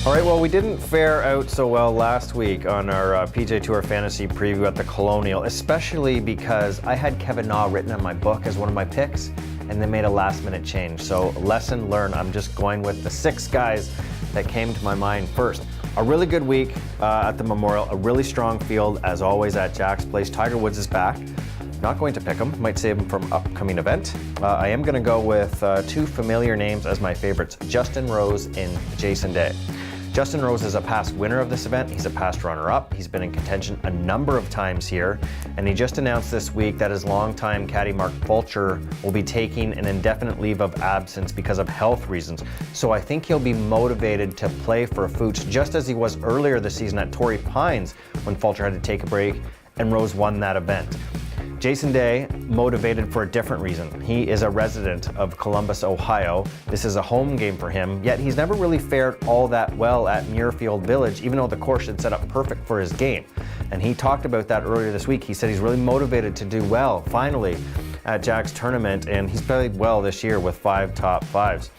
All right, well, we didn't fare out so well last week on our PGA Tour Fantasy Preview at the Colonial, especially because I had Kevin Na written in my book as one of my picks, and they made a last-minute change. So, lesson learned. I'm just going with the 6 guys that came to my mind first. A really good week at the Memorial, a really strong field, as always, at Jack's Place. Tiger Woods is back. Not going to pick him, might save him from upcoming event. I am going to go with 2 familiar names as my favorites, Justin Rose and Jason Day. Justin Rose is a past winner of this event. He's a past runner-up. He's been in contention a number of times here, and he just announced this week that his longtime caddy Mark Fulcher will be taking an indefinite leave of absence because of health reasons. So I think he'll be motivated to play for Fuchs, just as he was earlier this season at Torrey Pines when Fulcher had to take a break and Rose won that event. Jason Day, motivated for a different reason. He is a resident of Columbus, Ohio. This is a home game for him, yet he's never really fared all that well at Muirfield Village, even though the course had set up perfect for his game. And he talked about that earlier this week. He said he's really motivated to do well, finally, at Jack's tournament, and he's played well this year with 5 top 5s.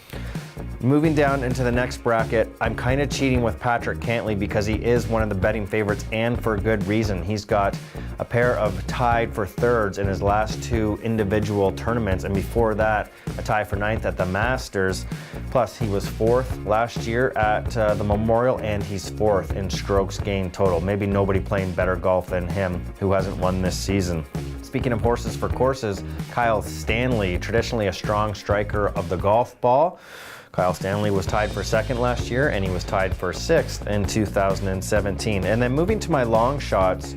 Moving down into the next bracket, I'm kind of cheating with Patrick Cantlay because he is one of the betting favorites, and for a good reason. He's got a pair of tied for thirds in his last 2 individual tournaments, and before that, a tie for 9th at the Masters. Plus, he was 4th last year at the Memorial, and he's 4th in strokes gained total. Maybe nobody playing better golf than him who hasn't won this season. Speaking of horses for courses, Kyle Stanley, traditionally a strong striker of the golf ball. Kyle Stanley was tied for 2nd last year, and he was tied for 6th in 2017. And then moving to my long shots,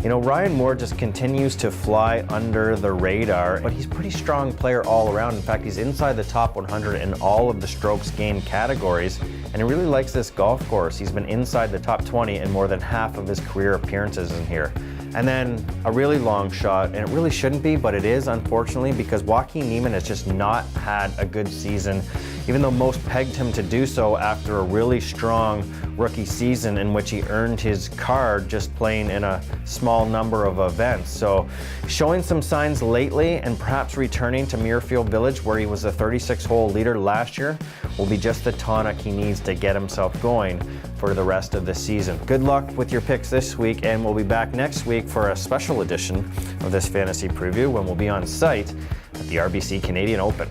you know, Ryan Moore just continues to fly under the radar, but he's a pretty strong player all around. In fact, he's inside the top 100 in all of the strokes gained categories, and he really likes this golf course. He's been inside the top 20 in more than half of his career appearances in here. And then a really long shot, and it really shouldn't be, but it is, unfortunately, because Joaquin Niemann has just not had a good season, even though most pegged him to do so after a really strong rookie season in which he earned his card just playing in a small number of events. So showing some signs lately, and perhaps returning to Muirfield Village, where he was a 36-hole leader last year, will be just the tonic he needs to get himself going for the rest of the season. Good luck with your picks this week, and we'll be back next week for a special edition of this fantasy preview when we'll be on site at the RBC Canadian Open.